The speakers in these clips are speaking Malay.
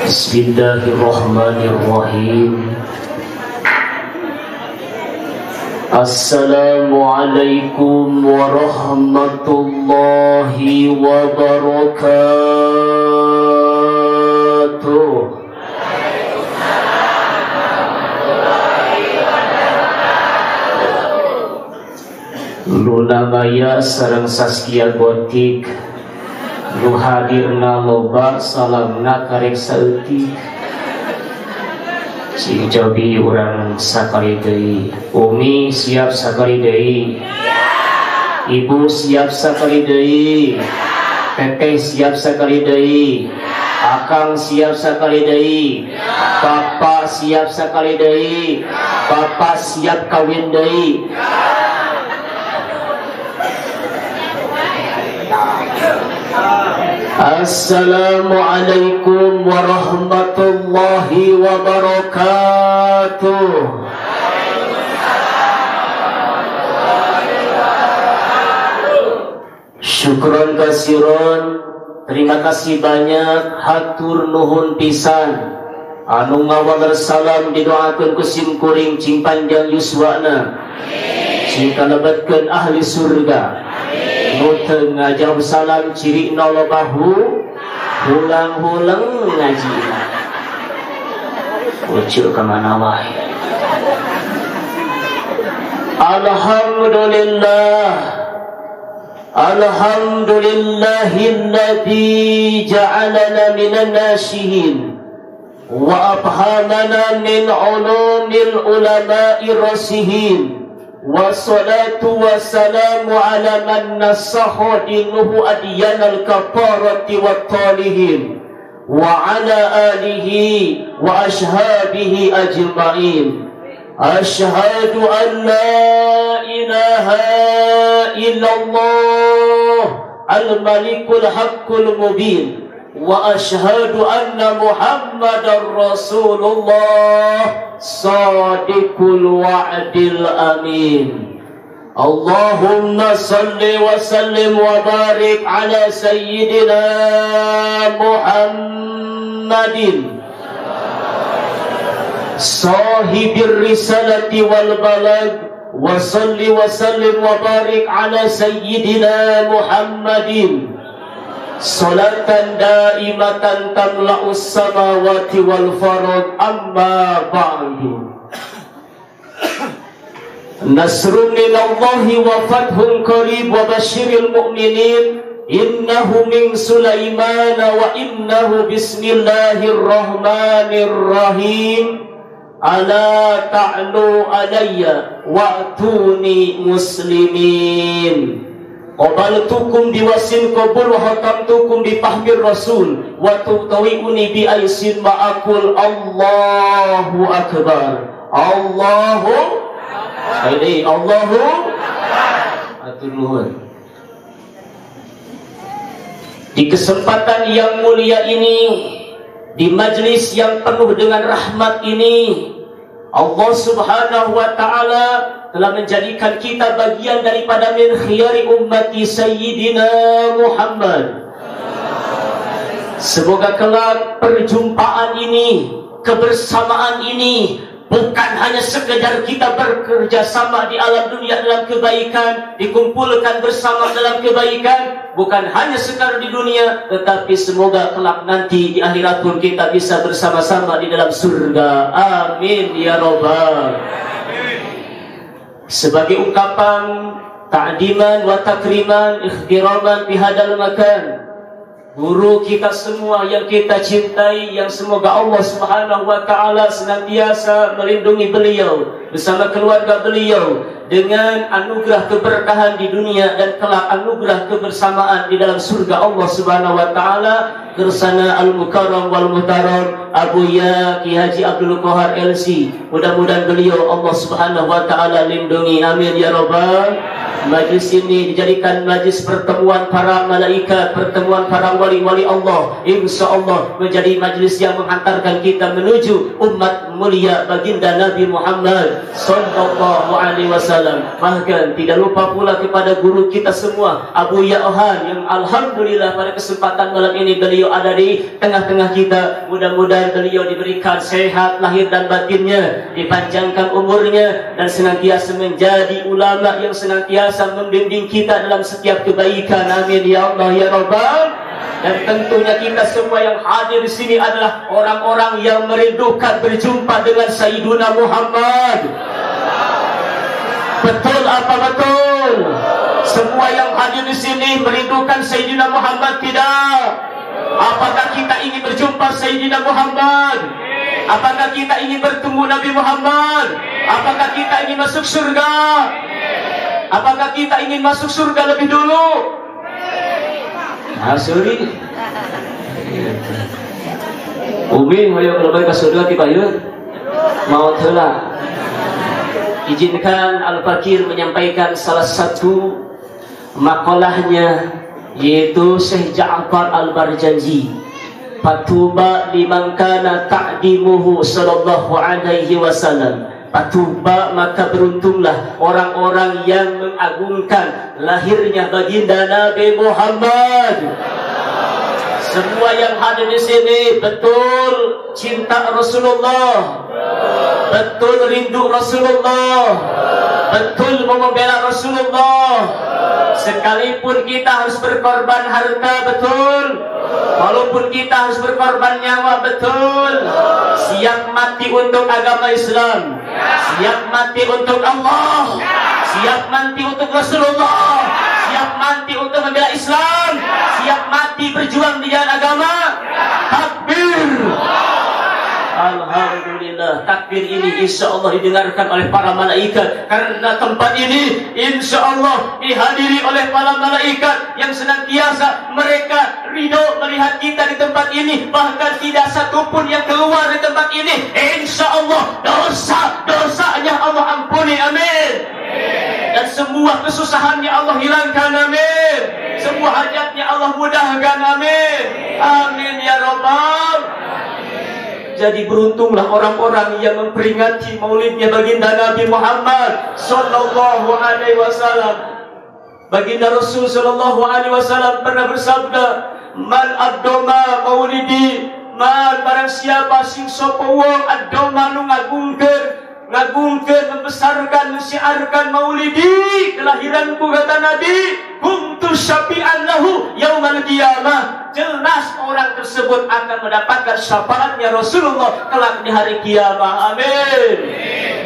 Bismillahirrahmanirrahim. Assalamualaikum warahmatullahi wabarakatuh. Luna Maya sareng Saskia Gotik nu hadirna loba salamna karek saeutik. Cing Jobi urang sakali deui. Umi siap sakali deui. Ibu siap sakali deui. Teteh siap sakali deui. Akang siap sakali deui. Bapak siap sakali deui. Bapak siap kawin deui. Assalamualaikum warahmatullahi wabarakatuh. Syukron kasiron, terima kasih banyak, hatur nuhun pisan. Anu ngawal salam didoakeun ku sim kuring cing panjang yuswana, cing kalebatkeun ahli surga. Nuteng ngajauh salam ciri nolobahu hulang-hulang ngaji ucil kemana wae. Alhamdulillah, alhamdulillahilladzi ja'alana minan nasihin wa abhamana min ulumil ulama'i rasihin. Wassalatu wassalamu ala man nasaha dinuhu adyanal kafarati wat talihin wa ala alihi wa ashabihi ajma'in. Ashhadu an la ilaha illallah al-malikul haqqul mubin wa ashhadu anna Muhammadar Rasulullah Sadiqul wa'dil amin. Allahumma salli wa sallim wa barik ala sayyidina Muhammadin sahibir risalati wal balag, wa salli wa sallim wa barik ala sayyidina Muhammadin salatan daimatan tamla'us samawati wal farad. Amma ba'du. Nasrun minallahi wa fathun qarib wa basyiril mu'minin. Innahu min Sulaiman wa innahu bismillahirrahmanirrahim. Ala ta'lu alayya wa'tuni muslimin. Qabaltukum biwasin qabul wa hatamtukum bifahmir rasul wa tutawi'uni bi aisin ma'akul. Allahu akbar. Allahu Aidi Allahu atur nuhun. Di kesempatan yang mulia ini, di majlis yang penuh dengan rahmat ini, Allah subhanahu wa ta'ala telah menjadikan kita bagian daripada min khiyari ummati Sayyidina Muhammad. Semoga kelak perjumpaan ini, kebersamaan ini bukan hanya sekedar kita bekerja sama di alam dunia dalam kebaikan, dikumpulkan bersama dalam kebaikan, bukan hanya sekadar di dunia, tetapi semoga kelak nanti di akhiratul kita bisa bersama-sama di dalam surga. Amin ya rabbal. Sebagai ungkapan ta'diman wa takriman ikhtiraman bihadal makan, guru kita semua yang kita cintai, yang semoga Allah subhanahu wa ta'ala senantiasa melindungi beliau bersama keluarga beliau dengan anugerah keberkahan di dunia dan kelak anugerah kebersamaan di dalam surga Allah subhanahu wa ta'ala. Kersana al-mukarram wal muhtaram Abu Ya Ki Haji Abdul Qahar LC, mudah-mudahan beliau Allah subhanahu wa ta'ala lindungi. Amin ya rabbal. Majlis ini dijadikan majlis pertemuan para malaikat, pertemuan para wali-wali Allah. InsyaAllah menjadi majlis yang menghantarkan kita menuju umat mulia baginda Nabi Muhammad sallallahu alaihi wasallam. Bahkan tidak lupa pula kepada guru kita semua, Abu Ya'han, yang alhamdulillah pada kesempatan malam ini beliau ada di tengah-tengah kita. Mudah-mudahan beliau diberikan sehat lahir dan batinnya, dipanjangkan umurnya, dan senantiasa menjadi ulama yang senantiasa membimbing kita dalam setiap kebaikan. Amin ya Allah ya Rabbal. Dan tentunya kita semua yang hadir di sini adalah orang-orang yang merindukan berjumpa dengan Sayyiduna Muhammad. Betul apa betul? Semua yang hadir di sini merindukan Sayyidina Muhammad tidak? Apakah kita ingin berjumpa Sayyidina Muhammad? Apakah kita ingin bertemu Nabi Muhammad? Apakah kita ingin masuk surga? Apakah kita ingin masuk surga lebih dulu? Sorry. Umi, ayo kalau balik ke surga tiba yuk. Mau telah. Izinkan Al-Fakir menyampaikan salah satu makalahnya, yaitu Syekh Ja'far Al-Barjanji. Fatuba liman kana ta'dimuhu sallallahu alaihi wasallam. Fatuba, maka beruntunglah orang-orang yang mengagungkan lahirnya baginda Nabi Muhammad. Semua yang hadir di sini betul cinta Rasulullah, betul rindu Rasulullah, betul mau membela Rasulullah. Sekalipun kita harus berkorban harta, betul. Walaupun kita harus berkorban nyawa, betul. Siap mati untuk agama Islam, siap mati untuk Allah, siap mati untuk Rasulullah, siap mati untuk membela Islam, siap mati berjuang di jalan agama. Takbir. Alhamdulillah, takbir ini insya Allah didengarkan oleh para malaikat, karena tempat ini insya Allah dihadiri oleh para malaikat yang senantiasa mereka ridho melihat kita di tempat ini. Bahkan tidak satu pun yang keluar di tempat ini. Insya Allah dosa-dosanya Allah ampuni, amin. Dan semua kesusahannya Allah hilangkan, amin. Semua hajatnya Allah mudahkan, amin. Amin ya Rabbal. Jadi beruntunglah orang-orang yang memperingati maulidnya baginda Nabi Muhammad sallallahu alaihi wasallam. Baginda Rasul sallallahu alaihi wasallam pernah bersabda, "Man addoma maulidi, man barang siapa sing sapa wong addoma nu ngagungkeun, membesarkan, mensiarkan maulidi kelahiranku," kata Nabi, "kuntu syafi'an lahu yaumal qiyamah." Jelas orang tersebut akan mendapatkan syafaatnya Rasulullah kelak di hari kiamat. Amin.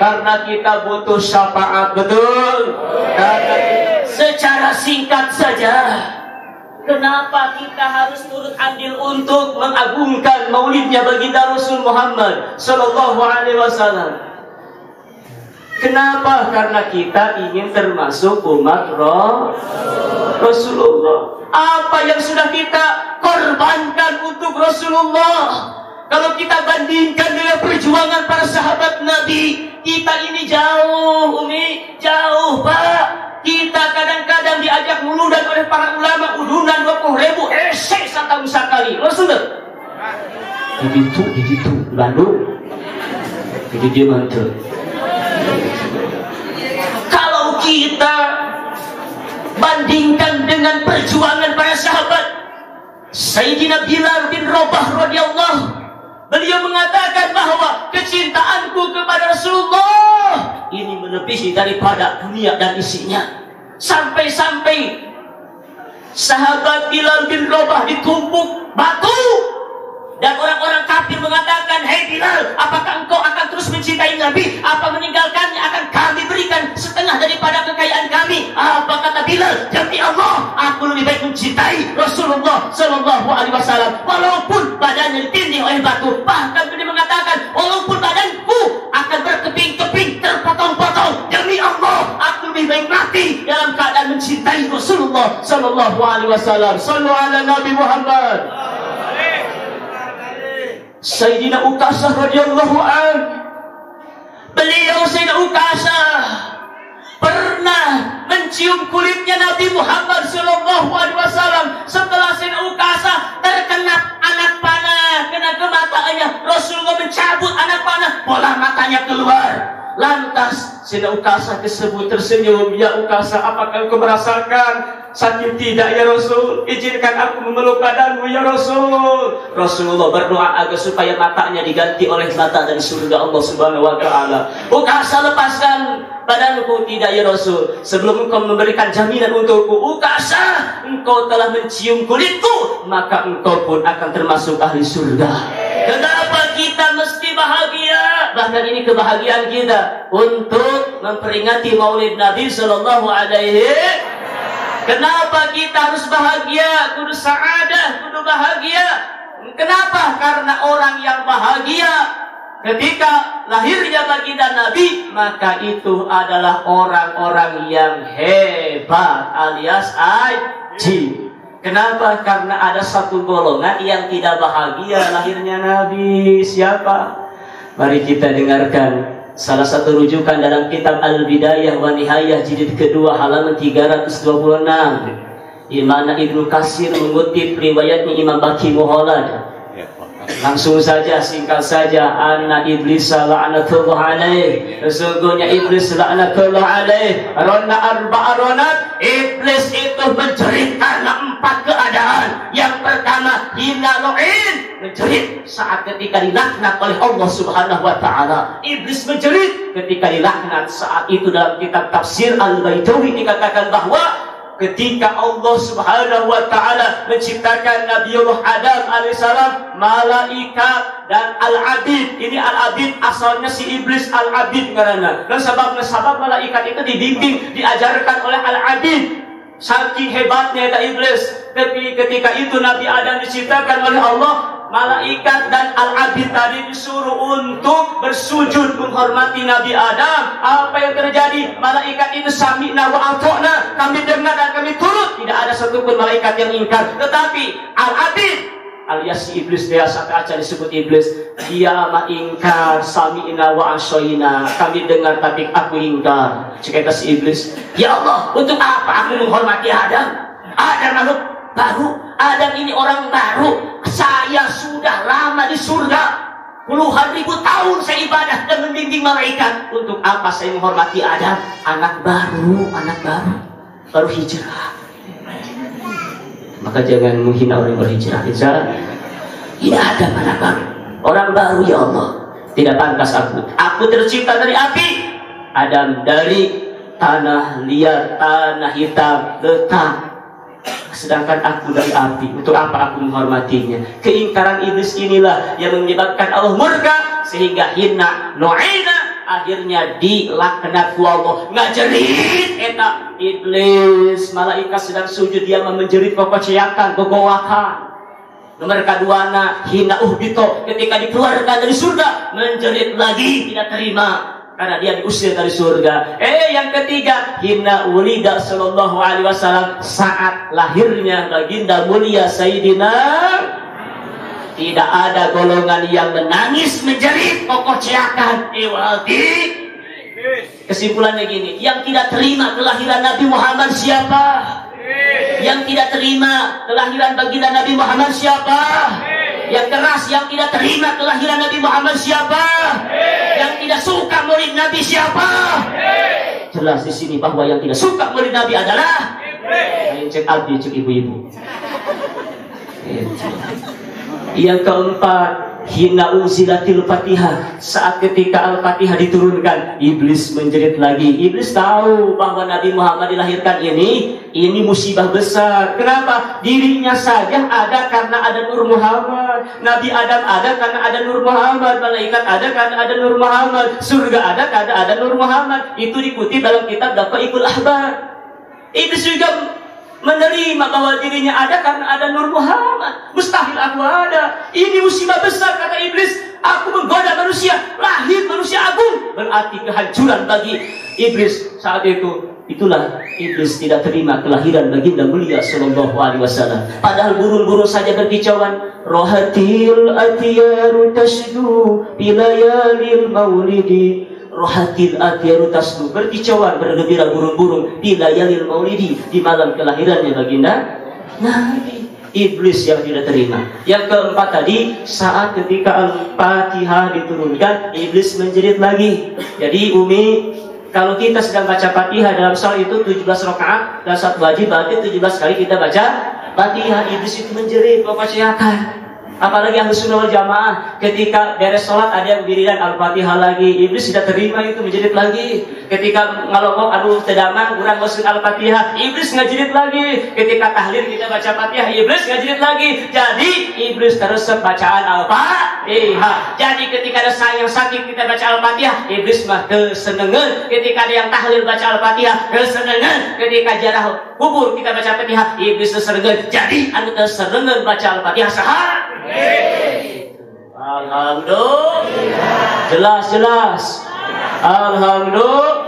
Karena kita butuh syafaat, betul. Karena secara singkat saja, kenapa kita harus turut andil untuk mengagungkan maulidnya baginda Rasul Muhammad sallallahu alaihi wasallam? Kenapa? Karena kita ingin termasuk umat Rasulullah. Apa yang sudah kita korbankan untuk Rasulullah, kalau kita bandingkan dengan perjuangan para sahabat Nabi, kita ini jauh, Umi, jauh, Pak. Kita kadang-kadang diajak muludan oleh para ulama, udunan 20.000 esek setahun sekali. Rasulullah di itu Bandung, jadi dia mantul. Kalau kita bandingkan dengan perjuangan para sahabat, Sayyidina Bilal bin Rabah radhiyallahu, beliau mengatakan bahwa kecintaanku kepada Rasulullah ini melebihi daripada dunia dan isinya. Sampai-sampai sahabat Bilal bin Rabah ditumpuk batu, dan orang-orang kafir mengatakan, "Hei Bilal, apakah engkau akan terus mencintai Nabi? Apa meninggalkannya akan kami berikan setengah daripada kekayaan kami?" Apa kata Bilal? "Demi Allah, aku lebih baik mencintai Rasulullah sallallahu alaihi wasallam walaupun badannya ditindih oleh batu." Bahkan beliau mengatakan, "Walaupun badanku akan berkeping-keping, terpotong-potong, demi Allah, aku lebih baik mati dalam keadaan mencintai Rasulullah sallallahu alaihi wasallam." Sallu ala Nabi Muhammad. Sayyidina Ukasah radhiyallahu anhu, beliau Sayyidina Ukasah pernah mencium kulitnya Nabi Muhammad SAW. Setelah Sayyidina Ukasha terkena anak panah, kena ke matanya, Rasulullah mencabut anak panah, bola matanya keluar. Lantas Sayyidina Ukasha tersebut tersenyum. Ya Ukasha, apakah engkau merasakan sakit? Tidak ya Rasul. Izinkan aku memeluk badanmu ya Rasul. Rasulullah berdoa agar supaya matanya diganti oleh mata dari surga Allah Subhanahu wa taala. Ukasha, lepaskan badanku. Tidak ya Rasul. Sebelum engkau memberikan jaminan untukku, Ukasha, engkau telah mencium kulitku, maka engkau pun akan termasuk ahli surga. Kenapa kita mesti bahagia? Bahkan ini kebahagiaan kita untuk memperingati Maulid Nabi Sallallahu Alaihi. Kenapa kita harus bahagia? Kudu sa'adah, kudu bahagia. Kenapa? Karena orang yang bahagia ketika lahirnya baginda Nabi, maka itu adalah orang-orang yang hebat alias aji. Kenapa? Karena ada satu golongan yang tidak bahagia lahirnya Nabi. Siapa? Mari kita dengarkan salah satu rujukan dalam kitab Al-Bidayah wa Nihayah jilid kedua halaman 326, di mana Ibnu Katsir mengutip riwayatnya Imam Baqi Muhallad. Langsung saja, singkat saja, anna iblis la'natullah alaih, sesungguhnya iblis la'natullah alaih rona arba'a ronat. Iblis itu menjerit karena 4 keadaan. Yang pertama, hina lu'in, menjerit saat ketika dilaknat oleh Allah Subhanahu wa taala. Iblis menjerit ketika dilaknat. Saat itu dalam kitab tafsir Al-Baitawi dikatakan bahwa ketika Allah Subhanahu wa taala menciptakan Nabiullah Adam alaihissalam, malaikat dan al-abid. Ini al-abid asalnya si iblis al-abid karena. Dan sebab malaikat itu dibimbing, diajarkan oleh al-abid. Saking hebatnya itu iblis. Tapi ketika itu Nabi Adam diciptakan oleh Allah, malaikat dan al-abid tadi disuruh untuk bersujud menghormati Nabi Adam. Apa yang terjadi? Malaikat itu sami'na wa ata'na, kami dengar dan kami turut. Tidak ada satupun malaikat yang ingkar. Tetapi al-abid alias si iblis, dia sampai aja disebut iblis, dia mah ingkar, sami'na wa asyayna, kami dengar tapi aku ingkar. Ceketa si iblis, ya Allah, untuk apa aku menghormati Adam? Adam makhluk baru, Adam ini orang baru. Saya sudah lama di surga, puluhan ribu tahun saya ibadah dan membimbing malaikat. Untuk apa saya menghormati Adam? Anak baru baru hijrah. Maka jangan menghina orang yang berhijrah. Tidak ada anak baru, orang baru. Ya Allah, tidak pantas aku tercipta dari api, Adam dari tanah liat, tanah hitam, letah. Sedangkan aku dari api. Untuk apa aku menghormatinya? Keingkaran iblis inilah yang menyebabkan Allah murka, sehingga hina nu'ina, akhirnya dilaknat ku Allah. Ngajerit eta iblis, malaikat sedang sujud, dia menjerit kokociakan, gogowakan. Nomor keduana, hina uhbito, ketika dikeluarkan dari surga, menjerit lagi, tidak terima karena dia diusir dari surga. Yang ketiga, hina ulida sallallahu alaihi wasallam, saat lahirnya baginda mulia Sayyidina. Tidak ada golongan yang menangis, menjerit, kokociakan. Kesimpulannya gini, yang tidak terima kelahiran Nabi Muhammad siapa? Yang tidak terima kelahiran baginda Nabi Muhammad siapa? Yang keras, yang tidak terima kelahiran Nabi Muhammad siapa? Yang tidak suka maulid Nabi siapa? Jelas di sini bahwa yang tidak suka maulid Nabi adalah cek abdi, cek ibu-ibu. Yang keempat, hina unzilatil Fatihah, saat ketika Al-Fatihah diturunkan, iblis menjerit lagi. Iblis tahu bahwa Nabi Muhammad dilahirkan ini musibah besar. Kenapa? Dirinya saja ada karena ada Nur Muhammad, Nabi Adam ada karena ada Nur Muhammad, malaikat ada karena ada Nur Muhammad, surga ada karena ada Nur Muhammad. Itu dikutip dalam kitab Daqaiqul Ahbar. Iblis juga menerima bahwa dirinya ada karena ada Nur Muhammad. Mustahil aku ada. Ini musibah besar, kata iblis. Aku menggoda manusia, lahir manusia agung, berarti kehancuran bagi iblis saat itu. Itulah iblis tidak terima kelahiran baginda mulia sallallahu alaihi wasallam. Padahal burung-burung saja berkicauan, rohatil atiyaru tashdu bilayalil maulidi, rohatil atyaru tasnu, berkicauan bergembira burung-burung di layalil maulidi, di malam kelahirannya baginda Nabi. Iblis yang tidak terima. Yang keempat tadi, saat ketika Al-Fatihah diturunkan, iblis menjerit lagi. Jadi Umi, kalau kita sedang baca Fatihah dalam salat itu 17 rakaat dan saat wajib, berarti 17 kali kita baca Fatihah. Iblis itu menjerit, mempercayakan. Apalagi ahlu sunnah wal jamaah, ketika beres sholat ada yang wiridan Al-Fatihah lagi, iblis tidak terima itu, menjerit lagi. Ketika ngalokok, aduh tedamang, kurang masuk Al-Fatihah, iblis ngajerit lagi. Ketika tahlil kita baca Fatihah, iblis ngajerit lagi. Jadi iblis teresep bacaan Al-Fatihah. Jadi ketika ada yang sakit kita baca Al-Fatihah, iblis mah kesenengan. Ketika ada yang tahlil baca Al-Fatihah, kesenengan. Ketika jarah kubur kita baca Fatihah, iblis kesenengan. Jadi anu kesenengan baca Al-Fatihah sahar. Alhamdulillah. Jelas. Alhamdulillah.